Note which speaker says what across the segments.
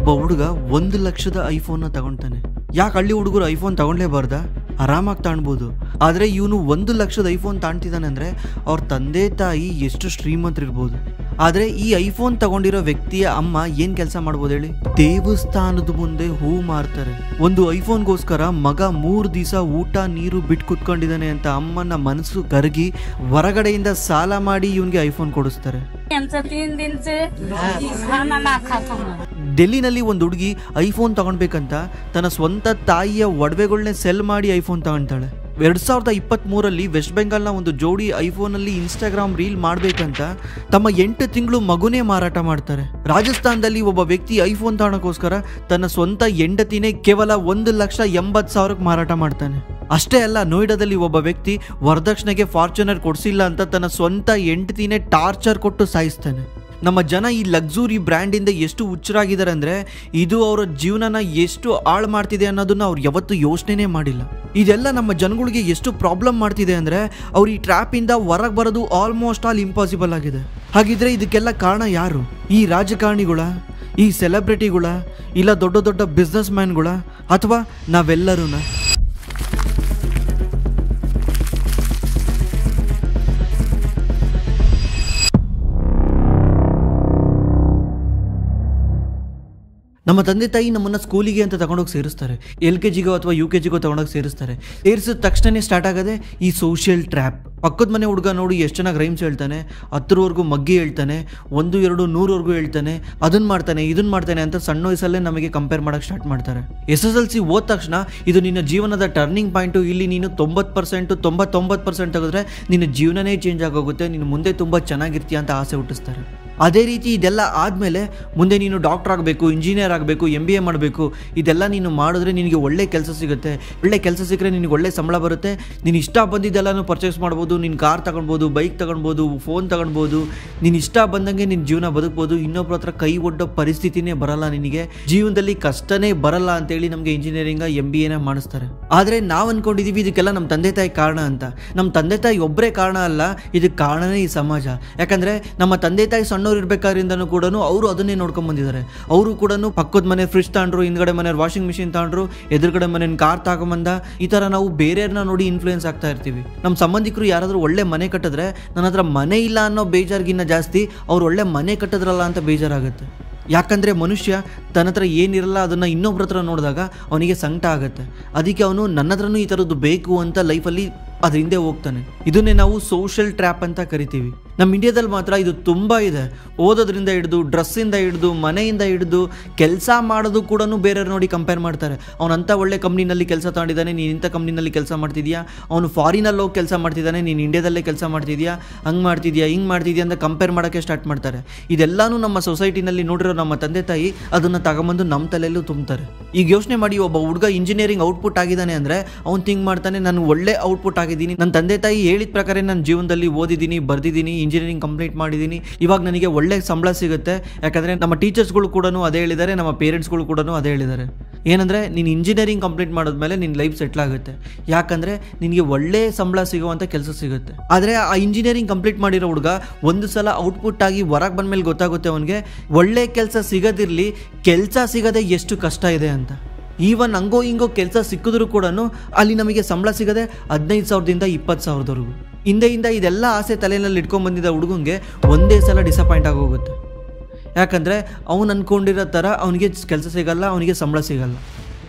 Speaker 1: ಒಬ್ಬ ಹುಡುಗ 1,00,000 ಐಫೋನ್ನ ತಗೊಳ್ತಾನೆ. ಯಾಕೆ ಹಳ್ಳಿ ಹುಡುಗರು ಐಫೋನ್ ತಗೊಳ್ಳೇಬಾರ್ದಾ? ಆರಾಮಾಗಿ ತಾಣ್ಬೋದು. ಆದರೆ ಇವನು 1,00,000 ಐಫೋನ್ ತಾಣ್ತಿದ್ದಾನೆ ಅಂದರೆ ಅವ್ರ ತಂದೆ ತಾಯಿ ಎಷ್ಟು ಶ್ರೀಮಂತರಿರ್ಬೋದು. ಆದರೆ ಈ ಐಫೋನ್ ತಗೊಂಡಿರೋ ವ್ಯಕ್ತಿಯ ಅಮ್ಮ ಏನು ಕೆಲಸ ಮಾಡ್ಬೋದು ಹೇಳಿ? ದೇವಸ್ಥಾನದ ಮುಂದೆ ಹೂ ಮಾರ್ತಾರೆ. ಒಂದು ಐಫೋನ್ಗೋಸ್ಕರ ಮಗ 3 ದಿವಸ ಊಟ ನೀರು ಬಿಟ್ಟು ಕುತ್ಕೊಂಡಿದ್ದಾನೆ ಅಂತ ಅಮ್ಮನ ಮನಸ್ಸು ಕರಗಿ ಹೊರಗಡೆಯಿಂದ ಸಾಲ ಮಾಡಿ ಇವನಿಗೆ ಐಫೋನ್ ಕೊಡಿಸ್ತಾರೆ. ಡೆಲ್ಲಿನಲ್ಲಿ ಒಂದು ಹುಡುಗಿ ಐಫೋನ್ ತಗೊಳ್ಬೇಕಂತ ತನ್ನ ಸ್ವಂತ ತಾಯಿಯ ಒಡವೆಗಳನ್ನೇ ಸೆಲ್ ಮಾಡಿ ಐಫೋನ್ ತಗೊಳ್ತಾಳೆ. 2023 ವೆಸ್ಟ್ ಬೆಂಗಾಲ್ನ ಒಂದು ಜೋಡಿ ಐಫೋನಲ್ಲಿ ಇನ್ಸ್ಟಾಗ್ರಾಮ್ ರೀಲ್ ಮಾಡಬೇಕಂತ ತಮ್ಮ 8 ತಿಂಗಳು ಮಗುನೇ ಮಾರಾಟ ಮಾಡ್ತಾರೆ. ರಾಜಸ್ಥಾನದಲ್ಲಿ ಒಬ್ಬ ವ್ಯಕ್ತಿ ಐಫೋನ್ ತಗೊಳ್ಳೋಕ್ಕೋಸ್ಕರ ತನ್ನ ಸ್ವಂತ ಹೆಂಡತಿನೇ ಕೇವಲ 1,80,000 ಮಾರಾಟ ಮಾಡ್ತಾನೆ. ಅಷ್ಟೇ ಅಲ್ಲ, ನೋಯ್ಡಾದಲ್ಲಿ ಒಬ್ಬ ವ್ಯಕ್ತಿ ವರದಕ್ಷಿಣೆಗೆ ಫಾರ್ಚುನರ್ ಕೊಡಿಸಿಲ್ಲ ಅಂತ ತನ್ನ ಸ್ವಂತ ಹೆಂಡತಿನೇ ಟಾರ್ಚರ್ ಕೊಟ್ಟು ಸಾಯಿಸ್ತಾನೆ. ನಮ್ಮ ಜನ ಈ ಲಕ್ಸುರಿ ಬ್ರ್ಯಾಂಡಿಂದ ಎಷ್ಟು ಹುಚ್ಚರಾಗಿದ್ದಾರೆ ಅಂದರೆ ಇದು ಅವರ ಜೀವನನ ಎಷ್ಟು ಹಾಳು ಮಾಡ್ತಿದೆ ಅನ್ನೋದನ್ನ ಅವ್ರು ಯಾವತ್ತೂ ಯೋಚನೆ ಮಾಡಿಲ್ಲ. ಇದೆಲ್ಲ ನಮ್ಮ ಜನಗಳಿಗೆ ಎಷ್ಟು ಪ್ರಾಬ್ಲಮ್ ಮಾಡ್ತಿದೆ ಅಂದರೆ ಅವ್ರು ಈ ಟ್ರ್ಯಾಪಿಂದ ಹೊರಗೆ ಬರೋದು ಆಲ್ಮೋಸ್ಟ್ ಆಲ್ ಇಂಪಾಸಿಬಲ್ ಆಗಿದೆ. ಹಾಗಿದ್ರೆ ಇದಕ್ಕೆಲ್ಲ ಕಾರಣ ಯಾರು? ಈ ರಾಜಕಾರಣಿಗಳ, ಈ ಸೆಲೆಬ್ರಿಟಿಗಳ, ಇಲ್ಲ ದೊಡ್ಡ ದೊಡ್ಡ ಬಿಸ್ನೆಸ್ ಮ್ಯಾನ್ಗಳ, ಅಥವಾ ನಾವೆಲ್ಲರೂ? ನಮ್ಮ ತಂದೆ ತಾಯಿ ನಮ್ಮನ್ನು ಸ್ಕೂಲಿಗೆ ಅಂತ ತಗೊಂಡೋಗಿ ಸೇರಿಸ್ತಾರೆ. LKGಗೋ ಅಥವಾ UKGಗೋ ತಗೊಂಡೋಗಿ ಸೇರಿಸ್ತಾರೆ. ಸೇರಿಸಿದ ತಕ್ಷಣ ಸ್ಟಾರ್ಟ್ ಆಗೋದೆ ಈ ಸೋಷಿಯಲ್ ಟ್ರ್ಯಾಪ್. ಪಕ್ಕದ ಮನೆ ಹುಡುಗ ನೋಡಿ ಎಷ್ಟು ಚೆನ್ನಾಗಿ ರೈಮ್ಸ್ ಹೇಳ್ತಾನೆ, 10ರವರೆಗೂ ಮಗ್ಗಿ ಹೇಳ್ತಾನೆ, 1, 2, 100ವರೆಗೂ ಹೇಳ್ತಾನೆ, ಅದನ್ನು ಮಾಡ್ತಾನೆ ಇದನ್ನು ಮಾಡ್ತಾನೆ ಅಂತ ಸಣ್ಣ ವಯಸ್ಸಲ್ಲೇ ನಮಗೆ ಕಂಪೇರ್ ಮಾಡೋಕ್ಕೆ ಸ್ಟಾರ್ಟ್ ಮಾಡ್ತಾರೆ. SSLC ಓದ ತಕ್ಷಣ ಇದು ನಿನ್ನ ಜೀವನದ ಟರ್ನಿಂಗ್ ಪಾಯಿಂಟು, ಇಲ್ಲಿ ನೀನು 90%, 99% ತೆಗೆದ್ರೆ ನಿನ್ನ ಜೀವನನೇ ಚೇಂಜ್ ಆಗೋಗುತ್ತೆ, ನೀನು ಮುಂದೆ ತುಂಬ ಚೆನ್ನಾಗಿರ್ತೀಯ ಅಂತ ಆಸೆ ಹುಟ್ಟಿಸ್ತಾರೆ. ಅದೇ ರೀತಿ ಇದೆಲ್ಲ ಆದಮೇಲೆ ಮುಂದೆ ನೀನು ಡಾಕ್ಟರ್ ಆಗಬೇಕು, ಇಂಜಿನಿಯರ್ ಆಗಬೇಕು, MBA ಮಾಡಬೇಕು, ಇದೆಲ್ಲ ನೀನು ಮಾಡಿದ್ರೆ ನಿನಗೆ ಒಳ್ಳೆ ಕೆಲಸ ಸಿಗುತ್ತೆ. ಒಳ್ಳೆ ಕೆಲಸ ಸಿಕ್ಕರೆ ನಿನಗೆ ಒಳ್ಳೆ ಸಂಬಳ ಬರುತ್ತೆ, ನೀನು ಇಷ್ಟ ಬಂದಿದ್ದೆಲ್ಲನೂ ಪರ್ಚೇಸ್ ಮಾಡ್ಬೋದು, ನೀನು ಕಾರ್ ತಗೊಳ್ಬೋದು, ಬೈಕ್ ತಗೊಳ್ಬೋದು, ಫೋನ್ ತಗೊಳ್ಬೋದು, ನೀನು ಇಷ್ಟ ಬಂದಂಗೆ ನಿನ್ನ ಜೀವನ ಬದುಕ್ಬೋದು. ಇನ್ನೊಬ್ಬರ ಹತ್ರ ಕೈ ಒಡ್ಡೋ ಪರಿಸ್ಥಿತಿನೇ ಬರಲ್ಲ, ನಿನಗೆ ಜೀವನದಲ್ಲಿ ಕಷ್ಟನೇ ಬರಲ್ಲ ಅಂತೇಳಿ ನಮಗೆ ಇಂಜಿನಿಯರಿಂಗ್ MBAನ ಮಾಡಿಸ್ತಾರೆ. ಆದರೆ ನಾವು ಅಂದ್ಕೊಂಡಿದ್ದೀವಿ ಇದಕ್ಕೆಲ್ಲ ನಮ್ಮ ತಂದೆ ತಾಯಿ ಕಾರಣ ಅಂತ. ನಮ್ಮ ತಂದೆ ತಾಯಿ ಒಬ್ಬರೇ ಕಾರಣ ಅಲ್ಲ, ಇದಕ್ಕೆ ಕಾರಣನೇ ಈ ಸಮಾಜ. ಯಾಕಂದರೆ ನಮ್ಮ ತಂದೆ ತಾಯಿ ಸಣ್ಣವ್ರು ಇರಬೇಕಾದ್ರಿಂದನೂ ಕೂಡ ಅವರು ಅದನ್ನೇ ನೋಡ್ಕೊಂಡು ಬಂದಿದ್ದಾರೆ. ಅವರು ಕೂಡ ಪಕ್ಕದ ಮನೆ ಫ್ರಿಜ್ ತಗೊಂಡ್ರು, ಹಿಂದ್ಗಡೆ ಮನೆ ವಾಷಿಂಗ್ ಮಿಷಿನ್ ತಗೊಂಡ್ರು, ಎದುರುಗಡೆ ಮನೆ ಕಾರ್ ತಗೊಂಬಂದ, ಈ ಥರ ನಾವು ಬೇರೆಯವ್ರನ್ನ ನೋಡಿ ಇನ್ಫ್ಲೂಯೆನ್ಸ್ ಆಗ್ತಾ ಇರ್ತೀವಿ. ನಮ್ಮ ಸಂಬಂಧಿಕರು ಯಾರಾದರೂ ಒಳ್ಳೆ ಮನೆ ಕಟ್ಟಿದ್ರೆ ನನ್ನ ಹತ್ರ ಮನೆ ಇಲ್ಲ ಅನ್ನೋ ಬೇಜಾರ್ಗಿನ್ನ ಜಾಸ್ತಿ ಅವ್ರು ಒಳ್ಳೆ ಮನೆ ಕಟ್ಟಿದ್ರಲ್ಲ ಅಂತ ಬೇಜಾರಾಗುತ್ತೆ. ಯಾಕಂದರೆ ಮನುಷ್ಯ ತನ್ನ ಹತ್ರ ಏನಿರಲ್ಲ ಅದನ್ನು ಇನ್ನೊಬ್ರ ಹತ್ರ ನೋಡಿದಾಗ ಅವನಿಗೆ ಸಂಕಟ ಆಗುತ್ತೆ. ಅದಕ್ಕೆ ಅವನು ನನ್ನ ಹತ್ರನೂ ಈ ಥರದ್ದು ಬೇಕು ಅಂತ ಲೈಫಲ್ಲಿ ಅದ್ರ ಹಿಂದೆ ಹೋಗ್ತಾನೆ. ಇದನ್ನೇ ನಾವು ಸೋಷಿಯಲ್ ಟ್ರ್ಯಾಪ್ ಅಂತ ಕರಿತೀವಿ. ನಮ್ಮ ಇಂಡಿಯಾದಲ್ಲಿ ಮಾತ್ರ ಇದು ತುಂಬ ಇದೆ. ಓದೋದ್ರಿಂದ ಹಿಡಿದು, ಡ್ರೆಸ್ಸಿಂದ ಹಿಡಿದು, ಮನೆಯಿಂದ ಹಿಡಿದು, ಕೆಲಸ ಮಾಡೋದು ಕೂಡ ಬೇರೆಯವ್ರು ನೋಡಿ ಕಂಪೇರ್ ಮಾಡ್ತಾರೆ. ಅವನಂಥ ಒಳ್ಳೆ ಕಂಪ್ನಿನಲ್ಲಿ ಕೆಲಸ ತಗೊಂಡಿದ್ದಾನೆ, ನೀನು ಇಂಥ ಕಂಪ್ನಿನಲ್ಲಿ ಕೆಲಸ ಮಾಡ್ತಿದ್ಯಾ, ಅವನು ಫಾರಿನಲ್ಲಿ ಹೋಗಿ ಕೆಲಸ ಮಾಡ್ತಿದ್ದಾನೆ, ನೀನು ಇಂಡಿಯಾದಲ್ಲೇ ಕೆಲಸ ಮಾಡ್ತಿದ್ಯಾ, ಹಂಗೆ ಮಾಡ್ತಿದ್ಯಾ, ಹಿಂಗೆ ಮಾಡ್ತಿದ್ಯಾ ಅಂತ ಕಂಪೇರ್ ಮಾಡೋಕ್ಕೆ ಸ್ಟಾರ್ಟ್ ಮಾಡ್ತಾರೆ. ಇದೆಲ್ಲನೂ ನಮ್ಮ ಸೊಸೈಟಿನಲ್ಲಿ ನೋಡಿರೋ ನಮ್ಮ ತಂದೆ ತಾಯಿ ಅದನ್ನು ತಗೊಂಬಂದು ನಮ್ಮ ತಲೆಯಲ್ಲೂ ತುಂಬ್ತಾರೆ. ಈಗ ಯೋಚನೆ ಮಾಡಿ, ಒಬ್ಬ ಹುಡುಗ ಇಂಜಿನಿಯರಿಂಗ್ ಔಟ್ಪುಟ್ ಆಗಿದ್ದಾನೆ ಅಂದರೆ ಅವ್ನು ಥಿಂಕ್ ಮಾಡ್ತಾನೆ, ನಾನು ಒಳ್ಳೆ ಔಟ್ಪುಟ್ ಆಗಿದ್ದೀನಿ, ನನ್ನ ತಂದೆ ತಾಯಿ ಹೇಳಿದ ಪ್ರಕಾರ ನನ್ನ ಜೀವನದಲ್ಲಿ ಓದಿದ್ದೀನಿ, ಬರ್ದಿದ್ದೀನಿ, ಇಂಜಿನಿಯರಿಂಗ್ ಕಂಪ್ಲೀಟ್ ಮಾಡಿದ್ದೀನಿ, ಇವಾಗ ನನಗೆ ಒಳ್ಳೆ ಸಂಬಳ ಸಿಗುತ್ತೆ. ಯಾಕಂದರೆ ನಮ್ಮ ಟೀಚರ್ಸ್ಗಳು ಕೂಡ ಅದೇ ಹೇಳಿದ್ದಾರೆ, ನಮ್ಮ ಪೇರೆಂಟ್ಸ್ಗಳು ಕೂಡ ಅದೇ ಹೇಳಿದ್ದಾರೆ. ಏನಂದರೆ ನೀನು ಇಂಜಿನಿಯರಿಂಗ್ ಕಂಪ್ಲೀಟ್ ಮಾಡಿದ್ಮೇಲೆ ನಿನ್ನ ಲೈಫ್ ಸೆಟ್ಲ್ ಆಗುತ್ತೆ, ಯಾಕಂದರೆ ನಿನಗೆ ಒಳ್ಳೆ ಸಂಬಳ ಸಿಗುವಂಥ ಕೆಲಸ ಸಿಗುತ್ತೆ. ಆದರೆ ಆ ಇಂಜಿನಿಯರಿಂಗ್ ಕಂಪ್ಲೀಟ್ ಮಾಡಿರೋ ಹುಡುಗ ಒಂದು ಸಲ ಔಟ್ಪುಟ್ ಆಗಿ ಹೊರಗೆ ಬಂದಮೇಲೆ ಗೊತ್ತಾಗುತ್ತೆ ಅವನಿಗೆ ಒಳ್ಳೆ ಕೆಲಸ ಸಿಗೋದಿರಲಿ, ಕೆಲಸ ಸಿಗೋದೇ ಎಷ್ಟು ಕಷ್ಟ ಇದೆ ಅಂತ. ಈವನ್ ಹಂಗೋ ಹಿಂಗೋ ಕೆಲಸ ಸಿಕ್ಕಿದ್ರು ಕೂಡ ಅಲ್ಲಿ ನಮಗೆ ಸಂಬಳ ಸಿಗೋದೆ 15,000ದಿಂದ 20,000ವರೆಗೂ. ಹಿಂದೆಯಿಂದ ಇದೆಲ್ಲ ಆಸೆ ತಲೆಯಲ್ಲಿ ಇಟ್ಕೊಂಡ್ಬಂದಿದ್ದ ಹುಡುಗಂಗೆ ಒಂದೇ ಸಲ ಡಿಸಪಾಯಿಂಟ್ ಆಗೋಗುತ್ತೆ. ಯಾಕಂದರೆ ಅವನು ಅಂದ್ಕೊಂಡಿರೋ ಥರ ಅವನಿಗೆ ಕೆಲಸ ಸಿಗಲ್ಲ, ಅವನಿಗೆ ಸಂಬಳ ಸಿಗಲ್ಲ.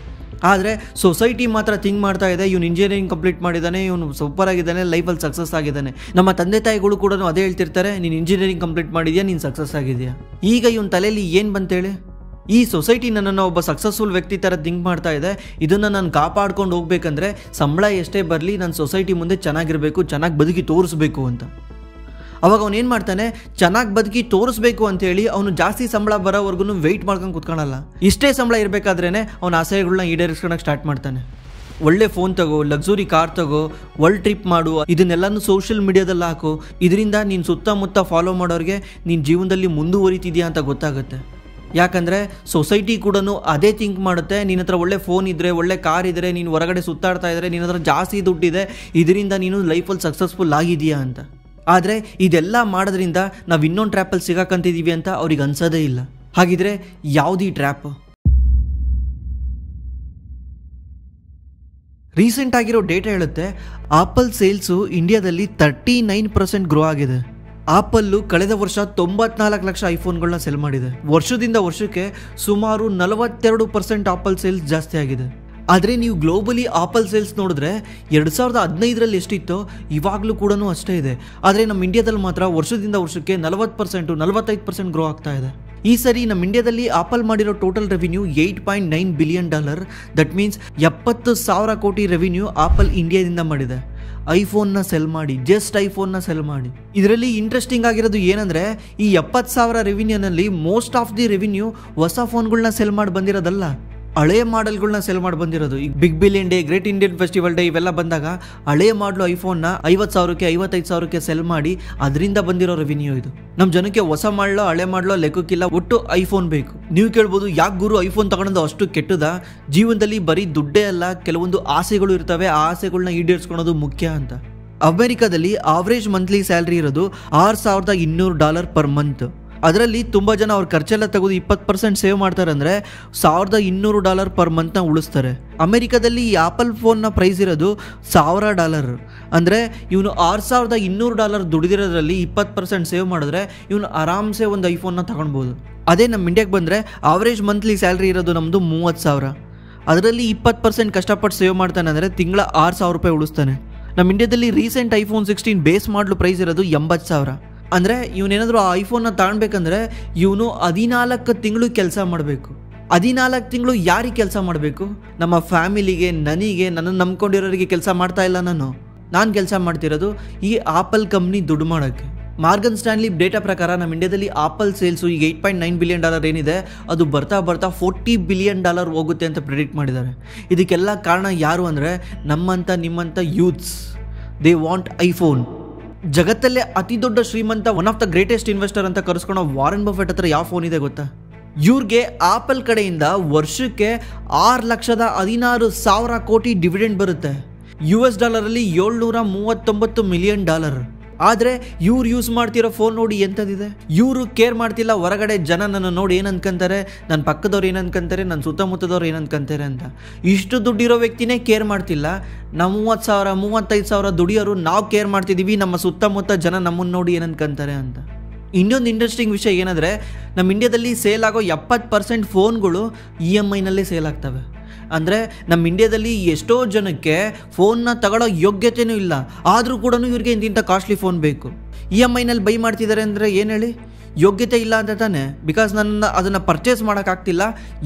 Speaker 1: ಆದರೆ ಸೊಸೈಟಿ ಮಾತ್ರ ಥಿಂಕ್ ಮಾಡ್ತಾ ಇದೆ, ಇವನು ಇಂಜಿನಿಯರಿಂಗ್ ಕಂಪ್ಲೀಟ್ ಮಾಡಿದ್ದಾನೆ, ಇವನು ಸೂಪರ್ ಆಗಿದ್ದಾನೆ, ಲೈಫಲ್ಲಿ ಸಕ್ಸಸ್ ಆಗಿದ್ದಾನೆ. ನಮ್ಮ ತಂದೆ ತಾಯಿಗಳು ಕೂಡ ಅದೇ ಹೇಳ್ತಿರ್ತಾರೆ, ನೀನು ಇಂಜಿನಿಯರಿಂಗ್ ಕಂಪ್ಲೀಟ್ ಮಾಡಿದ್ಯಾ, ನೀನು ಸಕ್ಸಸ್ ಆಗಿದೆಯಾ. ಈಗ ಇವನ ತಲೆಯಲ್ಲಿ ಏನು ಬಂತೇಳಿ? ಈ ಸೊಸೈಟಿ ನನ್ನನ್ನು ಒಬ್ಬ ಸಕ್ಸಸ್ಫುಲ್ ವ್ಯಕ್ತಿ ಥರ ಥಿಂಕ್ ಮಾಡ್ತಾ ಇದೆ. ಇದನ್ನು ನಾನು ಕಾಪಾಡ್ಕೊಂಡು ಹೋಗ್ಬೇಕಂದ್ರೆ ಸಂಬಳ ಎಷ್ಟೇ ಬರಲಿ ನಾನು ಸೊಸೈಟಿ ಮುಂದೆ ಚೆನ್ನಾಗಿರಬೇಕು, ಚೆನ್ನಾಗಿ ಬದುಕಿ ತೋರಿಸ್ಬೇಕು ಅಂತ. ಅವಾಗ ಅವನು ಏನು ಮಾಡ್ತಾನೆ, ಚೆನ್ನಾಗಿ ಬದುಕಿ ತೋರಿಸ್ಬೇಕು ಅಂತೇಳಿ ಅವನು ಜಾಸ್ತಿ ಸಂಬಳ ಬರೋವರೆಗೂ ವೆಯ್ಟ್ ಮಾಡ್ಕೊಂಡು ಕುತ್ಕೊಳ್ಳಲ್ಲ. ಇಷ್ಟೇ ಸಂಬಳ ಇರಬೇಕಾದ್ರೇ ಅವನ ಆಸೆಗಳನ್ನ ಈಡೇರಿಸ್ಕೊಳಕ್ಕೆ ಸ್ಟಾರ್ಟ್ ಮಾಡ್ತಾನೆ. ಒಳ್ಳೆ ಫೋನ್ ತಗೋ, ಲಕ್ಸುರಿ ಕಾರ್ ತಗೋ, ವರ್ಲ್ಡ್ ಟ್ರಿಪ್ ಮಾಡು, ಇದನ್ನೆಲ್ಲನೂ ಸೋಷಿಯಲ್ ಮೀಡಿಯಾದಲ್ಲಿ ಹಾಕು. ಇದರಿಂದ ನೀನು ಸುತ್ತಮುತ್ತ ಫಾಲೋ ಮಾಡೋರಿಗೆ ನೀನು ಜೀವನದಲ್ಲಿ ಮುಂದುವರಿತಿದ್ಯಾ ಅಂತ ಗೊತ್ತಾಗುತ್ತೆ. ಯಾಕಂದರೆ ಸೊಸೈಟಿ ಕೂಡ ಅದೇ ಥಿಂಕ್ ಮಾಡುತ್ತೆ, ನಿನ್ನ ಹತ್ರ ಒಳ್ಳೆ ಫೋನ್ ಇದ್ದರೆ, ಒಳ್ಳೆ ಕಾರ್ ಇದ್ದರೆ, ನೀನು ಹೊರಗಡೆ ಸುತ್ತಾಡ್ತಾ ಇದ್ದರೆ, ನಿನ್ನ ಹತ್ರ ಜಾಸ್ತಿ ದುಡ್ಡಿದೆ, ಇದರಿಂದ ನೀನು ಲೈಫಲ್ಲಿ ಸಕ್ಸಸ್ಫುಲ್ ಆಗಿದೆಯಾ ಅಂತ. ಆದರೆ ಇದೆಲ್ಲ ಮಾಡೋದ್ರಿಂದ ನಾವು ಇನ್ನೊಂದು ಟ್ರ್ಯಾಪಲ್ಲಿ ಸಿಗಾಕಂತಿದ್ದೀವಿ ಅಂತ ಅವ್ರಿಗೆ ಅನ್ಸೋದೇ ಇಲ್ಲ. ಹಾಗಿದ್ರೆ ಯಾವುದು ಈ ಟ್ರ್ಯಾಪ್? ರೀಸೆಂಟ್ ಆಗಿರೋ ಡೇಟಾ ಹೇಳುತ್ತೆ ಆಪಲ್ ಸೇಲ್ಸು ಇಂಡಿಯಾದಲ್ಲಿ 39% ಗ್ರೋ ಆಗಿದೆ. ಆಪಲ್ಲು ಕಳೆದ ವರ್ಷ 94 ಲಕ್ಷ ಐಫೋನ್ಗಳನ್ನ ಸೆಲ್ ಮಾಡಿದೆ. ವರ್ಷದಿಂದ ವರ್ಷಕ್ಕೆ ಸುಮಾರು 42% ಆಪಲ್ ಸೇಲ್ಸ್ ಜಾಸ್ತಿ ಆಗಿದೆ. ಆದರೆ ನೀವು ಗ್ಲೋಬಲಿ ಆಪಲ್ ಸೇಲ್ಸ್ ನೋಡಿದ್ರೆ 2015ರಲ್ಲಿ ಎಷ್ಟಿತ್ತೋ ಇವಾಗಲೂ ಕೂಡ ಅಷ್ಟೇ ಇದೆ. ಆದರೆ ನಮ್ಮ ಇಂಡಿಯಾದಲ್ಲಿ ಮಾತ್ರ ವರ್ಷದಿಂದ ವರ್ಷಕ್ಕೆ 40% 45% ಗ್ರೋ ಆಗ್ತಾ ಇದೆ. ಈ ಸರಿ ನಮ್ಮ ಇಂಡಿಯಾದಲ್ಲಿ ಆಪಲ್ ಮಾಡಿರೋ total revenue $8.9 billion. That means 70,000 ಕೋಟಿ ರೆವಿನ್ಯೂ ಆಪಲ್ ಇಂಡಿಯಾದಿಂದ ಮಾಡಿದೆ. ಐಫೋನ್ನ ಸೆಲ್ ಮಾಡಿ, ಜಸ್ಟ್ ಐಫೋನ್ನ ಸೆಲ್ ಮಾಡಿ. ಇದರಲ್ಲಿ ಇಂಟ್ರೆಸ್ಟಿಂಗ್ ಆಗಿರೋದು ಏನಂದರೆ ಈ 70,000 ರೆವಿನ್ಯೂನಲ್ಲಿ ಮೋಸ್ಟ್ ಆಫ್ ದಿ ರೆವಿನ್ಯೂ ಹೊಸ ಫೋನ್ಗಳನ್ನ ಸೆಲ್ ಮಾಡಿ ಬಂದಿರೋದಲ್ಲ, ಹಳೆಯ ಮಾಡೆಲ್ಗಳನ್ನ ಸೆಲ್ ಮಾಡಿ ಬಂದಿರೋದು. ಈಗ big billion day, great Indian festival day ಇವೆಲ್ಲ ಬಂದಾಗ ಹಳೆಯ ಮಾಡಲು ಐಫೋನ್ನ 50,000ಕ್ಕೆ 55,000ಕ್ಕೆ ಸೆಲ್ ಮಾಡಿ ಅದರಿಂದ ಬಂದಿರೋ ರೆವಿನ್ಯೂ ಇದು. ನಮ್ಮ ಜನಕ್ಕೆ ಹೊಸ ಮಾಡಲೋ ಹಳೆ ಮಾಡಲೋ ಲೆಕ್ಕಕ್ಕಿಲ್ಲ, ಒಟ್ಟು ಐಫೋನ್ ಬೇಕು. ನೀವು ಕೇಳ್ಬೋದು, ಯಾಕೆ ಗುರು ಐಫೋನ್ ತಗೊಂಡು ಅಷ್ಟು ಕೆಟ್ಟದ? ಜೀವನದಲ್ಲಿ ಬರೀ ದುಡ್ಡೇ ಅಲ್ಲ, ಕೆಲವೊಂದು ಆಸೆಗಳು ಇರ್ತವೆ, ಆ ಆಸೆಗಳನ್ನ ಈಡೇರಿಸ್ಕೊಳೋದು ಮುಖ್ಯ ಅಂತ. ಅಮೆರಿಕಾದಲ್ಲಿ ಆವರೇಜ್ ಮಂತ್ಲಿ ಸ್ಯಾಲ್ರಿ ಇರೋದು $6,200 ಪರ್ ಮಂತ್. ಅದರಲ್ಲಿ ತುಂಬ ಜನ ಅವ್ರ ಖರ್ಚೆಲ್ಲ ತೆಗೆದು 20% ಸೇವ್ ಮಾಡ್ತಾರೆ ಅಂದರೆ $1,200 ಪರ್ ಮಂತ್ನ ಉಳಿಸ್ತಾರೆ. ಅಮೆರಿಕಾದಲ್ಲಿ ಈ ಆಪಲ್ ಫೋನ್ನ ಪ್ರೈಸ್ ಇರೋದು $1,000. ಅಂದರೆ ಇವನು $6,200 ದುಡಿದಿರೋದ್ರಲ್ಲಿ 20% ಸೇವ್ ಮಾಡಿದ್ರೆ ಇವನು ಆರಾಮ್ಸೆ ಒಂದು ಐಫೋನ್ನ ತಗೊಳ್ಬೋದು. ಅದೇ ನಮ್ಮ ಇಂಡಿಯಾಗೆ ಬಂದರೆ ಆವರೇಜ್ ಮಂತ್ಲಿ ಸ್ಯಾಲ್ರಿ ಇರೋದು ನಮ್ಮದು 30,000. ಅದರಲ್ಲಿ 20% ಕಷ್ಟಪಟ್ಟು ಸೇವ್ ಮಾಡ್ತಾನೆ ಅಂದರೆ ತಿಂಗಳ $6,000 ಉಳಿಸ್ತಾನೆ. ನಮ್ಮ ಇಂಡಿಯಾದಲ್ಲಿ ರೀಸೆಂಟ್ ಐಫೋನ್ 16 ಬೇಸ್ ಮಾಡಲು ಪ್ರೈಸ್ ಇರೋದು 80,000. ಅಂದರೆ ಇವನೇನಾದರೂ ಆ ಐಫೋನ್ನ ತಗೊಳ್ಬೇಕಂದ್ರೆ ಇವನು 14 ತಿಂಗಳು ಕೆಲಸ ಮಾಡಬೇಕು. 14 ತಿಂಗಳು ಯಾರಿಗೆ ಕೆಲಸ ಮಾಡಬೇಕು? ನಮ್ಮ ಫ್ಯಾಮಿಲಿಗೆ, ನನಗೆ, ನನ್ನನ್ನು ನಂಬ್ಕೊಂಡಿರೋರಿಗೆ ಕೆಲಸ ಮಾಡ್ತಾ ಇಲ್ಲ. ನಾನು ಕೆಲಸ ಮಾಡ್ತಿರೋದು ಈ ಆಪಲ್ ಕಂಪ್ನಿ ದುಡ್ಡು ಮಾಡೋಕ್ಕೆ. ಮಾರ್ಗನ್ ಸ್ಟ್ಯಾನ್ಲಿ ಡೇಟಾ ಪ್ರಕಾರ ನಮ್ಮ ಇಂಡಿಯಾದಲ್ಲಿ ಆಪಲ್ ಸೇಲ್ಸು ಈಗ $8.9 ಬಿಲಿಯನ್ ಏನಿದೆ, ಅದು ಬರ್ತಾ ಬರ್ತಾ $40 ಬಿಲಿಯನ್ ಹೋಗುತ್ತೆ ಅಂತ ಪ್ರಿಡಿಕ್ಟ್ ಮಾಡಿದ್ದಾರೆ. ಇದಕ್ಕೆಲ್ಲ ಕಾರಣ ಯಾರು ಅಂದರೆ ನಮ್ಮಂಥ ನಿಮ್ಮಂಥ ಯೂತ್ಸ್. They want iPhone. ಜಗತ್ತಲ್ಲೇ ಅತಿ ದೊಡ್ಡ ಶ್ರೀಮಂತ, one of the greatest investor ಅಂತ ಕರೆಸ್ಕೊಳ್ಳೋ ವಾರನ್ ಬಫೆಟ್ ಹತ್ರ ಯಾವ ಫೋನ್ ಇದೆ ಗೊತ್ತಾ? ಇವ್ರಿಗೆ ಆಪಲ್ ಕಡೆಯಿಂದ ವರ್ಷಕ್ಕೆ $6,16,000 ಕೋಟಿ ಡಿವಿಡೆಂಡ್ ಬರುತ್ತೆ. US ಡಾಲರಲ್ಲಿ $739 million. ಆದರೆ ಇವ್ರು ಯೂಸ್ ಮಾಡ್ತಿರೋ ಫೋನ್ ನೋಡಿ ಎಂಥದ್ದಿದೆ. ಇವರು ಕೇರ್ ಮಾಡ್ತಿಲ್ಲ ಹೊರಗಡೆ ಜನ ನನ್ನ ನೋಡಿ ಏನು ಅನ್ಕೊಂತಾರೆ, ನನ್ನ ಪಕ್ಕದವ್ರು ಏನು ಅನ್ಕೊಂತಾರೆ, ನನ್ನ ಸುತ್ತಮುತ್ತದವ್ರು ಏನು ಅನ್ಕೊಂತಾರೆ ಅಂತ. ಇಷ್ಟು ದುಡ್ಡಿರೋ ವ್ಯಕ್ತಿನೇ ಕೇರ್ ಮಾಡ್ತಿಲ್ಲ. ನಾವು 30,000 35,000 ದುಡಿಯೋರು ನಾವು ಕೇರ್ ಮಾಡ್ತಿದ್ದೀವಿ, ನಮ್ಮ ಸುತ್ತಮುತ್ತ ಜನ ನಮ್ಮನ್ನು ನೋಡಿ ಏನು ಅನ್ಕೊಂತಾರೆ ಅಂತ. ಇನ್ನೊಂದು ಇಂಟ್ರೆಸ್ಟಿಂಗ್ ವಿಷಯ ಏನಂದರೆ ನಮ್ಮ ಇಂಡಿಯಾದಲ್ಲಿ ಸೇಲ್ ಆಗೋ 70% ಫೋನ್ಗಳು EMIನಲ್ಲೇ ಸೇಲ್ ಆಗ್ತವೆ. ಅಂದರೆ ನಮ್ಮ ಇಂಡಿಯಾದಲ್ಲಿ ಎಷ್ಟೋ ಜನಕ್ಕೆ ಫೋನ್ನ ತಗೊಳ್ಳೋ ಯೋಗ್ಯತೆಯೂ ಇಲ್ಲ, ಆದರೂ ಕೂಡ ಇವ್ರಿಗೆ ಇಂಥ ಕಾಸ್ಟ್ಲಿ ಫೋನ್ ಬೇಕು. EMIನಲ್ಲಿ ಬೈ ಮಾಡ್ತಿದ್ದಾರೆ ಅಂದರೆ ಏನು ಹೇಳಿ? ಯೋಗ್ಯತೆ ಇಲ್ಲ ಅಂತ ತಾನೆ. ಬಿಕಾಸ್ ನನ್ನ ಅದನ್ನು ಪರ್ಚೇಸ್ ಮಾಡೋಕ್ಕಾಗ್ತಿಲ್ಲ,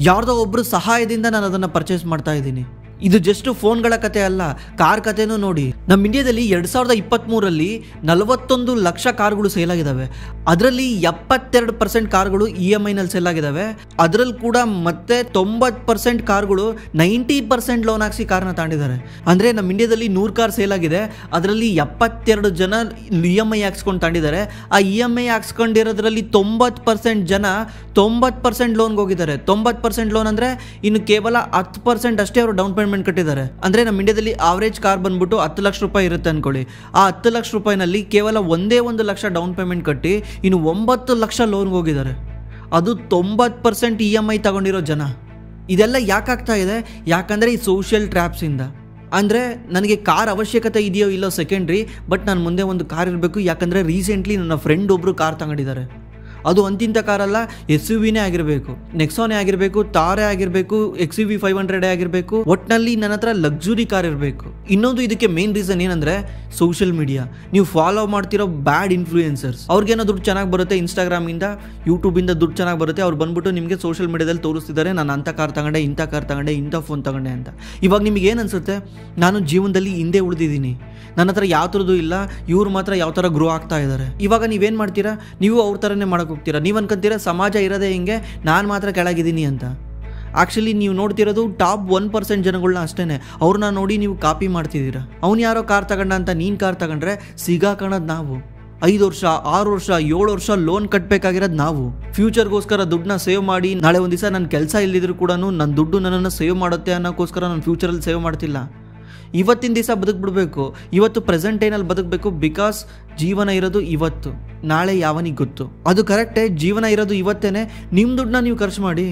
Speaker 1: ಯಾರ್ದೋ ಒಬ್ಬರು ಸಹಾಯದಿಂದ ನಾನು ಅದನ್ನು ಪರ್ಚೇಸ್ ಮಾಡ್ತಾ ಇದ್ದೀನಿ. ಇದು ಜಸ್ಟ್ ಫೋನ್ಗಳ ಕತೆ ಅಲ್ಲ, ಕಾರ್ ಕತೆನೂ ನೋಡಿ. ನಮ್ಮ ಇಂಡಿಯಾದಲ್ಲಿ 2023ರಲ್ಲಿ 41 ಲಕ್ಷ ಕಾರ್ಗಳು ಸೇಲ್ ಆಗಿದ್ದಾವೆ. ಅದರಲ್ಲಿ 72% ಕಾರ್ಗಳು EMIನಲ್ಲಿ ಸೇಲ್ ಆಗಿದ್ದಾವೆ. ಅದರಲ್ಲಿ ಕೂಡ ಮತ್ತೆ 90% ಕಾರ್ಗಳು 90% ಲೋನ್ ಹಾಕ್ಸಿ ಕಾರ್ನ ತಗೊಂಡಿದ್ದಾರೆ. ಅಂದರೆ ನಮ್ಮ ಇಂಡಿಯಾದಲ್ಲಿ 100 ಕಾರ್ ಸೇಲ್ ಆಗಿದೆ, ಅದರಲ್ಲಿ 72 ಜನ EMI ಹಾಕ್ಸ್ಕೊಂಡು ತಗೊಂಡಿದ್ದಾರೆ. ಆ EMI ಹಾಕ್ಸ್ಕೊಂಡಿರೋದ್ರಲ್ಲಿ 90% ಜನ 90% ಲೋನ್ಗೆ ಹೋಗಿದ್ದಾರೆ. 90% ಲೋನ್ ಅಂದರೆ ಇನ್ನು ಕೇವಲ 10% ಅಷ್ಟೇ ಅವರು ಡೌನ್ ಪೇಮೆಂಟ್ ಕಟ್ಟಿದ್ದಾರೆ. ಅಂದರೆ ನಮ್ಮ ಇಂಡಿಯಾದಲ್ಲಿ ಆವರೇಜ್ ಕಾರ್ ಬಂದ್ಬಿಟ್ಟು 10 ಲಕ್ಷ ರೂಪಾಯಿ ಇರುತ್ತೆ ಅನ್ಕೊಳ್ಳಿ. ಆ 10 ಲಕ್ಷ ರೂಪಾಯಿನಲ್ಲಿ ಕೇವಲ 1 ಲಕ್ಷ ಡೌನ್ ಪೇಮೆಂಟ್ ಕಟ್ಟಿ ಇನ್ನು 9 ಲಕ್ಷ ಲೋನ್ಗೆ ಹೋಗಿದ್ದಾರೆ. ಅದು 90% EMI ತಗೊಂಡಿರೋ ಜನ. ಇದೆಲ್ಲ ಯಾಕಾಗ್ತಾ ಇದೆ? ಯಾಕಂದರೆ ಈ ಸೋಷಿಯಲ್ ಟ್ರ್ಯಾಪ್ಸಿಂದ. ಅಂದರೆ ನನಗೆ ಕಾರ್ ಅವಶ್ಯಕತೆ ಇದೆಯೋ ಇಲ್ಲೋ ಸೆಕೆಂಡ್ರಿ, ಬಟ್ ನಾನು ಮುಂದೆ ಒಂದು ಕಾರ್ ಇರಬೇಕು. ಯಾಕಂದರೆ ರೀಸೆಂಟ್ಲಿ ನನ್ನ ಫ್ರೆಂಡ್ ಒಬ್ಬರು ಕಾರ್ ತಗೊಂಡಿದ್ದಾರೆ. ಅದು ಅಂತಿಂಥ ಕಾರಲ್ಲ, SUVನೇ ಆಗಿರಬೇಕು, ನೆಕ್ಸಾನೇ ಆಗಿರಬೇಕು, ತಾರೇ ಆಗಿರಬೇಕು, XUV 500 ಆಗಿರಬೇಕು. ಒಟ್ಟಿನಲ್ಲಿ ನನ್ನ ಹತ್ರ ಲಕ್ಸುರಿ ಕಾರ್ ಇರಬೇಕು. ಇನ್ನೊಂದು ಇದಕ್ಕೆ ಮೇನ್ ರೀಸನ್ ಏನಂದರೆ ಸೋಷಿಯಲ್ ಮೀಡಿಯಾ. ನೀವು ಫಾಲೋ ಮಾಡ್ತಿರೋ ಬ್ಯಾಡ್ ಇನ್ಫ್ಲೂಯೆನ್ಸರ್ಸ್, ಅವ್ರಿಗೇನೋ ದುಡ್ಡು ಚೆನ್ನಾಗಿ ಬರುತ್ತೆ, ಇನ್ಸ್ಟಾಗ್ರಾಮಿಂದ ಯೂಟ್ಯೂಬಿಂದ ದುಡ್ಡು ಚೆನ್ನಾಗಿ ಬರುತ್ತೆ. ಅವ್ರು ಬಂದ್ಬಿಟ್ಟು ನಿಮಗೆ ಸೋಷಿಯಲ್ ಮೀಡಿಯಾದಲ್ಲಿ ತೋರಿಸ್ತಿದ್ದಾರೆ, ನಾನು ಅಂಥ ಕಾರ್ ತಗೊಂಡೆ, ಇಂಥ ಕಾರ್ ತಗೊಂಡೆ, ಇಂಥ ಫೋನ್ ತಗೊಂಡೆ ಅಂತ. ಇವಾಗ ನಿಮಗೆ ಏನು ಅನಿಸುತ್ತೆ? ನಾನು ಜೀವನದಲ್ಲಿ ಹಿಂದೆ ಉಳಿದಿದ್ದೀನಿ, ನನ್ನ ಹತ್ರ ಯಾವ ಥರದ್ದು ಇಲ್ಲ, ಇವ್ರು ಮಾತ್ರ ಯಾವ ಥರ ಗ್ರೋ ಆಗ್ತಾ ಇದ್ದಾರೆ. ಇವಾಗ ನೀವೇನು ಮಾಡ್ತೀರಾ? ನೀವು ಅವ್ರ ಥರನೇ ಮಾಡೋಕೆ ಹೋಗ್ತೀರಾ. ನೀವು ಅನ್ಕೊಂತೀರಾ ಸಮಾಜ ಇರೋದೇ ಹಿಂಗೆ, ನಾನು ಮಾತ್ರ ಕೆಳಗಿದ್ದೀನಿ ಅಂತ. ಆ್ಯಕ್ಚುಲಿ ನೀವು ನೋಡ್ತಿರೋದು ಟಾಪ್ 1% ಜನಗಳನ್ನ ಅಷ್ಟೇ. ಅವ್ರನ್ನ ನೋಡಿ ನೀವು ಕಾಪಿ ಮಾಡ್ತಿದ್ದೀರಾ. ಅವ್ನು ಯಾರೋ ಕಾರ್ ತಗೊಂಡ ಅಂತ ನೀನು ಕಾರ್ ತಗೊಂಡ್ರೆ ಸಿಗಾಕೋಣದು ನಾವು. 5 ವರ್ಷ 6 ವರ್ಷ 7 ವರ್ಷ ಲೋನ್ ಕಟ್ಟಬೇಕಾಗಿರೋದು ನಾವು. ಫ್ಯೂಚರ್ಗೋಸ್ಕರ ದುಡ್ಡನ್ನ ಸೇವ್ ಮಾಡಿ, ನಾಳೆ ಒಂದು ದಿವಸ ನನ್ನ ಕೆಲಸ ಇಲ್ಲಿದ್ರು ಕೂಡ ನನ್ನ ದುಡ್ಡು ನನ್ನನ್ನು ಸೇವ್ ಮಾಡುತ್ತೆ ಅನ್ನೋಕ್ಕೋಸ್ಕರ ನಾನು ಫ್ಯೂಚರಲ್ಲಿ ಸೇವ್ ಮಾಡ್ತಿಲ್ಲ. ಇವತ್ತಿನ ದಿವಸ ಬದುಕ್ಬಿಡ್ಬೇಕು, ಇವತ್ತು ಪ್ರೆಸೆಂಟ್ ಟೈನಲ್ಲಿ ಬದುಕಬೇಕು. ಬಿಕಾಸ್ ಜೀವನ ಇರೋದು ಇವತ್ತು, ನಾಳೆ ಯಾವನಿಗೆ ಗೊತ್ತು. ಅದು ಕರೆಕ್ಟೇ, ಜೀವನ ಇರೋದು ಇವತ್ತೇನೆ. ನಿಮ್ಮ ದುಡ್ಡನ್ನ ನೀವು ಖರ್ಚು ಮಾಡಿ,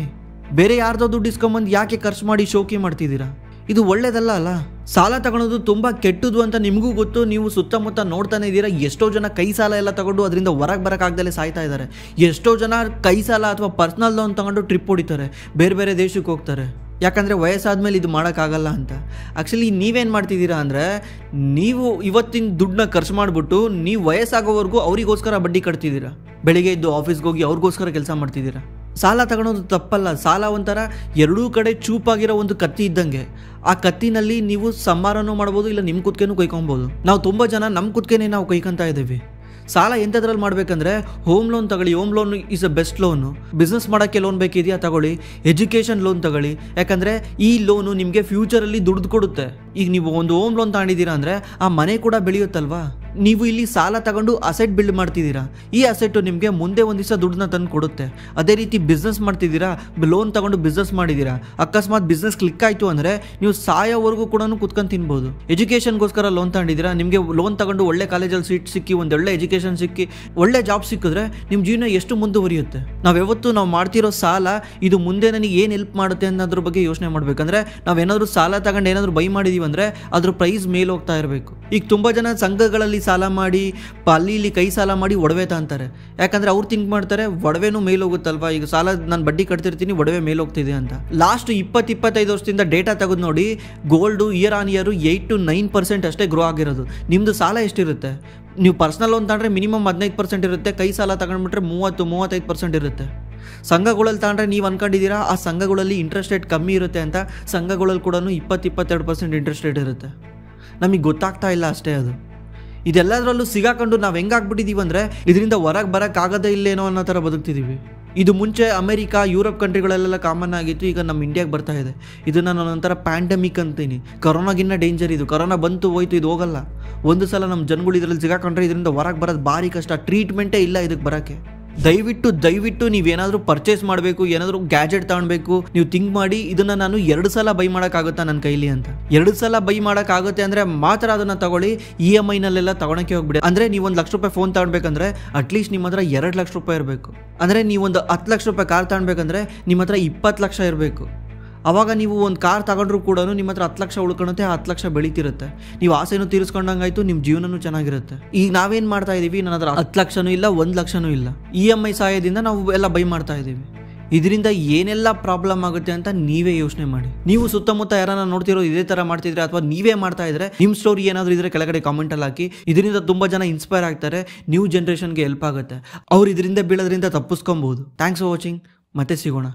Speaker 1: ಬೇರೆ ಯಾರ್ದೋ ದುಡ್ಡು ಇಸ್ಕೊಂಬಂದು ಯಾಕೆ ಖರ್ಚು ಮಾಡಿ ಶೋಕಿ ಮಾಡ್ತಿದ್ದೀರಾ? ಇದು ಒಳ್ಳೇದಲ್ಲ ಅಲ್ಲ. ಸಾಲ ತಗೊಳೋದು ತುಂಬ ಕೆಟ್ಟದು ಅಂತ ನಿಮಗೂ ಗೊತ್ತು. ನೀವು ಸುತ್ತಮುತ್ತ ನೋಡ್ತಾನೆ ಇದ್ದೀರಾ, ಎಷ್ಟೋ ಜನ ಕೈ ಸಾಲ ಎಲ್ಲ ತಗೊಂಡು ಅದರಿಂದ ಹೊರಗೆ ಬರೋಕ್ಕಾಗ್ದಲೇ ಸಾಯ್ತಾ ಇದ್ದಾರೆ. ಎಷ್ಟೋ ಜನ ಕೈ ಸಾಲ ಅಥವಾ ಪರ್ಸ್ನಲ್ ಲೋನ್ ತಗೊಂಡು ಟ್ರಿಪ್ ಹೊಡಿತಾರೆ, ಬೇರೆ ಬೇರೆ ದೇಶಕ್ಕೆ ಹೋಗ್ತಾರೆ. ಯಾಕಂದರೆ ವಯಸ್ಸಾದ್ಮೇಲೆ ಇದು ಮಾಡೋಕ್ಕಾಗಲ್ಲ ಅಂತ. ಆ್ಯಕ್ಚುಲಿ ನೀವೇನು ಮಾಡ್ತಿದ್ದೀರಾ ಅಂದರೆ, ನೀವು ಇವತ್ತಿನ ದುಡ್ಡನ್ನ ಖರ್ಚು ಮಾಡಿಬಿಟ್ಟು ನೀವು ವಯಸ್ಸಾಗೋವರೆಗೂ ಅವರಿಗೋಸ್ಕರ ಬಡ್ಡಿ ಕಟ್ತಿದ್ದೀರಾ. ಬೆಳಿಗ್ಗೆ ಇದ್ದು ಆಫೀಸ್ಗೆ ಹೋಗಿ ಅವ್ರಿಗೋಸ್ಕರ ಕೆಲಸ ಮಾಡ್ತಿದ್ದೀರಾ. ಸಾಲ ತಗೊಳೋದು ತಪ್ಪಲ್ಲ. ಸಾಲ ಒಂಥರ ಎರಡೂ ಕಡೆ ಚೂಪಾಗಿರೋ ಒಂದು ಕತ್ತಿ ಇದ್ದಂಗೆ. ಆ ಕತ್ತಿನಲ್ಲಿ ನೀವು ಸಂಹಾರನೂ ಮಾಡ್ಬೋದು, ಇಲ್ಲ ನಿಮ್ಮ ಕುತ್ತಿಗೆನೂ ಕೊಯ್ಕೊಬೋದು. ನಾವು ತುಂಬ ಜನ ನಮ್ಮ ಕುತ್ತಿಗೆನೇ ನಾವು ಕೊಯ್ಕೊತಾ ಇದ್ದೀವಿ. ಸಾಲ ಎಂಥದ್ರಲ್ಲಿ ಮಾಡಬೇಕಂದ್ರೆ, ಹೋಮ್ ಲೋನ್ ತಗೊಳ್ಳಿ. Home loan is a best loan. Business ಮಾಡೋಕ್ಕೆ ಲೋನ್ ಬೇಕಿದೆಯಾ ತಗೊಳ್ಳಿ. ಎಜುಕೇಷನ್ ಲೋನ್ ತಗೊಳ್ಳಿ. ಯಾಕಂದರೆ ಈ ಲೋನು ನಿಮಗೆ ಫ್ಯೂಚರಲ್ಲಿ ದುಡ್ಡು ಕೊಡುತ್ತೆ. ಈಗ ನೀವು ಒಂದು ಹೋಮ್ ಲೋನ್ ತಗೊಂಡಿದ್ದೀರಾ ಅಂದರೆ ಆ ಮನೆ ಕೂಡ ಬೆಳೆಯುತ್ತಲ್ವಾ. ನೀವು ಇಲ್ಲಿ ಸಾಲ ತಗೊಂಡು ಅಸೆಟ್ ಬಿಲ್ಡ್ ಮಾಡ್ತಿದ್ದೀರಾ. ಈ ಅಸೆಟ್ಟು ನಿಮಗೆ ಮುಂದೆ ಒಂದು ದಿವಸ ದುಡ್ಡನ್ನ ತಂದು ಕೊಡುತ್ತೆ. ಅದೇ ರೀತಿ ಬಿಸ್ನೆಸ್ ಮಾಡ್ತಿದ್ದೀರಾ, ಲೋನ್ ತಗೊಂಡು ಬಿಸ್ನೆಸ್ ಮಾಡಿದ್ದೀರಾ. ಅಕಸ್ಮಾತ್ ಬಿಸ್ನೆಸ್ ಕ್ಲಿಕ್ ಆಯಿತು ಅಂದರೆ ನೀವು ಸಾಯೋವರೆಗೂ ಕೂಡ ಕುತ್ಕೊಂಡು ತಿನ್ಬೋದು. ಎಜುಕೇಷನ್ಗೋಸ್ಕರ ಲೋನ್ ತಗೊಂಡಿದ್ದೀರಾ, ನಿಮಗೆ ಲೋನ್ ತಗೊಂಡು ಒಳ್ಳೆ ಕಾಲೇಜಲ್ಲಿ ಸೀಟ್ ಸಿಕ್ಕಿ, ಒಂದು ಒಳ್ಳೆ ಎಜುಕೇಷನ್ ಸಿಕ್ಕಿ, ಒಳ್ಳೆ ಜಾಬ್ ಸಿಕ್ಕಿದ್ರೆ ನಿಮ್ಮ ಜೀವನ ಎಷ್ಟು ಮುಂದುವರಿಯುತ್ತೆ. ನಾವು ಮಾಡ್ತಿರೋ ಸಾಲ ಇದು ಮುಂದೆ ನನಗೆ ಏನು ಹೆಲ್ಪ್ ಮಾಡುತ್ತೆ ಅನ್ನೋದ್ರ ಬಗ್ಗೆ ಯೋಚನೆ ಮಾಡಬೇಕಂದ್ರೆ, ನಾವೇನಾದರೂ ಸಾಲ ತಗೊಂಡು ಏನಾದರೂ ಬೈ ಮಾಡಿದ್ದೀವಿ ಅಂದರೆ ಅದ್ರ ಪ್ರೈಸ್ ಮೇಲೆ ಹೋಗ್ತಾ ಇರಬೇಕು. ಈಗ ತುಂಬ ಜನ ಸಂಘಗಳಲ್ಲಿ ಸಾಲ ಮಾಡಿ ಅಲ್ಲಿ ಇಲ್ಲಿ ಕೈ ಸಾಲ ಮಾಡಿ ಒಡವೆ ಅಂತಾರೆ. ಯಾಕಂದರೆ ಅವ್ರು ಥಿಂಕ್ ಮಾಡ್ತಾರೆ ಒಡವೆನೂ ಮೇಲೆ ಹೋಗುತ್ತಲ್ವಾ, ಈಗ ಸಾಲ ನಾನು ಬಡ್ಡಿ ಕಟ್ತಿರ್ತೀನಿ ಒಡವೆ ಮೇಲೆ ಹೋಗ್ತಿದೆ ಅಂತ. ಲಾಸ್ಟ್ 20-25 ವರ್ಷದಿಂದ ಡೇಟಾ ತೆಗೆದು ನೋಡಿ, gold year on year 8 to 9% ಅಷ್ಟೇ ಗ್ರೋ ಆಗಿರೋದು. ನಿಮ್ಮದು ಸಾಲ ಎಷ್ಟಿರುತ್ತೆ? ನೀವು ಪರ್ಸ್ನಲ್ ಲೋನ್ ತಗೊಂಡ್ರೆ ಮಿನಿಮಮ್ 15% ಇರುತ್ತೆ. ಕೈ ಸಾಲ ತಗೊಂಡ್ಬಿಟ್ರೆ 30-35% ಇರುತ್ತೆ. ಸಂಘಗಳಲ್ಲಿ ತಗೊಂಡ್ರೆ ನೀವು ಅನ್ಕೊಂಡಿದ್ದೀರಾ ಆ ಸಂಘಗಳಲ್ಲಿ ಇಂಟ್ರೆಸ್ಟ್ ರೇಟ್ ಕಮ್ಮಿ ಇರುತ್ತೆ ಅಂತ. ಸಂಘಗಳಲ್ಲಿ ಕೂಡ 20-22% ಇಂಟ್ರೆಸ್ಟ್ ರೇಟ್ ಇರುತ್ತೆ. ನಮಗೆ ಗೊತ್ತಾಗ್ತಾ ಇಲ್ಲ ಅಷ್ಟೇ. ಅದು ಇದೆಲ್ಲದರಲ್ಲೂ ಸಿಗಾಕೊಂಡು ನಾವು ಹೆಂಗಾಗ್ಬಿಟ್ಟಿದ್ದೀವಿ ಅಂದರೆ, ಇದರಿಂದ ಹೊರಗೆ ಬರೋಕ್ಕಾಗದೇ ಇಲ್ಲೇನೋ ಅನ್ನೋ ಥರ ಬದುಕ್ತಿದ್ದೀವಿ. ಇದು ಮುಂಚೆ ಅಮೆರಿಕಾ, ಯುರೋಪ್ ಕಂಟ್ರಿಗಳಲ್ಲೆಲ್ಲ ಕಾಮನ್ ಆಗಿತ್ತು. ಈಗ ನಮ್ಮ ಇಂಡಿಯಾಗೆ ಬರ್ತಾ ಇದೆ. ಇದನ್ನು ನಾನು ಒಂಥರ ಪ್ಯಾಂಡಮಿಕ್ ಅಂತೀನಿ. ಕರೋನಾಗಿನ್ನ ಡೇಂಜರ್ ಇದು. ಕರೋನಾ ಬಂತು ಹೋಯ್ತು, ಇದು ಹೋಗಲ್ಲ. ಒಂದು ಸಲ ನಮ್ಮ ಜನಗಳು ಇದರಲ್ಲಿ ಸಿಗಾಕೊಂಡ್ರೆ ಇದರಿಂದ ಹೊರಗೆ ಬರೋದು ಭಾರಿ ಕಷ್ಟ. ಟ್ರೀಟ್ಮೆಂಟೇ ಇಲ್ಲ ಇದಕ್ಕೆ ಬರೋಕ್ಕೆ. ದಯವಿಟ್ಟು ನೀವೇನಾದರೂ ಪರ್ಚೇಸ್ ಮಾಡಬೇಕು, ಏನಾದರೂ ಗ್ಯಾಜೆಟ್ ತಗೊಳ್ಬೇಕು, ನೀವು ಥಿಂಕ್ ಮಾಡಿ ಇದನ್ನು ನಾನು 2 ಸಲ ಬೈ ಮಾಡೋಕ್ಕಾಗುತ್ತಾ ನನ್ನ ಕೈಲಿ ಅಂತ. 2 ಸಲ ಬೈ ಮಾಡೋಕ್ಕಾಗುತ್ತೆ ಅಂದರೆ ಮಾತ್ರ ಅದನ್ನು ತಗೊಳ್ಳಿ. EMIನಲ್ಲೆಲ್ಲ ತಗೊಳಕ್ಕೆ ಹೋಗ್ಬಿಡಿ. ಅಂದರೆ ನೀವು 1 ಲಕ್ಷ ರೂಪಾಯಿ ಫೋನ್ ತಗೊಳ್ಬೇಕಂದ್ರೆ ಅಟ್ಲೀಸ್ಟ್ ನಿಮ್ಮ ಹತ್ರ 2 ಲಕ್ಷ ರೂಪಾಯಿ ಇರಬೇಕು. ಅಂದರೆ ನೀವು ಒಂದು 10 ಲಕ್ಷ ರೂಪಾಯಿ ಕಾರ್ ತಗೊಳ್ಬೇಕಂದ್ರೆ ನಿಮ್ಮ ಹತ್ರ 20 ಲಕ್ಷ ಇರಬೇಕು. ಆವಾಗ ನೀವು ಒಂದು ಕಾರ್ ತಗೊಂಡ್ರೂ ಕೂಡ ನಿಮ್ಮ ಹತ್ರ 10 ಲಕ್ಷ ಉಳ್ಕೊಳುತ್ತೆ. 10 ಲಕ್ಷ ಬೆಳೀತಿರುತ್ತೆ. ನೀವು ಆಸೆನೂ ತೀರಿಸ್ಕೊಂಡಂಗಾಯ್ತು, ನಿಮ್ಮ ಜೀವನನೂ ಚೆನ್ನಾಗಿರುತ್ತೆ. ಈಗ ನಾವೇನು ಮಾಡ್ತಾ ಇದ್ದೀವಿ, ನನ್ನ ಹತ್ರ 10 ಲಕ್ಷನೂ ಇಲ್ಲ, 1 ಲಕ್ಷನೂ ಇಲ್ಲ. EMI ಸಹಾಯದಿಂದ ನಾವು ಎಲ್ಲ ಬೈ ಮಾಡ್ತಾ ಇದ್ದೀವಿ. ಇದರಿಂದ ಏನೆಲ್ಲ ಪ್ರಾಬ್ಲಮ್ ಆಗುತ್ತೆ ಅಂತ ನೀವೇ ಯೋಚನೆ ಮಾಡಿ. ನೀವು ಸುತ್ತಮುತ್ತ ಯಾರನ್ನ ನೋಡ್ತಿರೋ ಇದೇ ಥರ ಮಾಡ್ತಿದ್ರೆ ಅಥವಾ ನೀವೇ ಮಾಡ್ತಾ ಇದ್ರೆ ನಿಮ್ಮ ಸ್ಟೋರಿ ಏನಾದರೂ ಇದ್ರೆ ಕೆಳಗಡೆ ಕಾಮೆಂಟಲ್ಲಿ ಹಾಕಿ. ಇದರಿಂದ ತುಂಬ ಜನ ಇನ್ಸ್ಪೈರ್ ಆಗ್ತಾರೆ. ನ್ಯೂ ಜನ್ರೇಷನ್ಗೆ ಹೆಲ್ಪ್ ಆಗುತ್ತೆ. ಅವ್ರು ಇದರಿಂದ ಬೀಳೋದ್ರಿಂದ ತಪ್ಪಿಸ್ಕೊಬೋದು. Thanks for watching. ಮತ್ತೆ ಸಿಗೋಣ.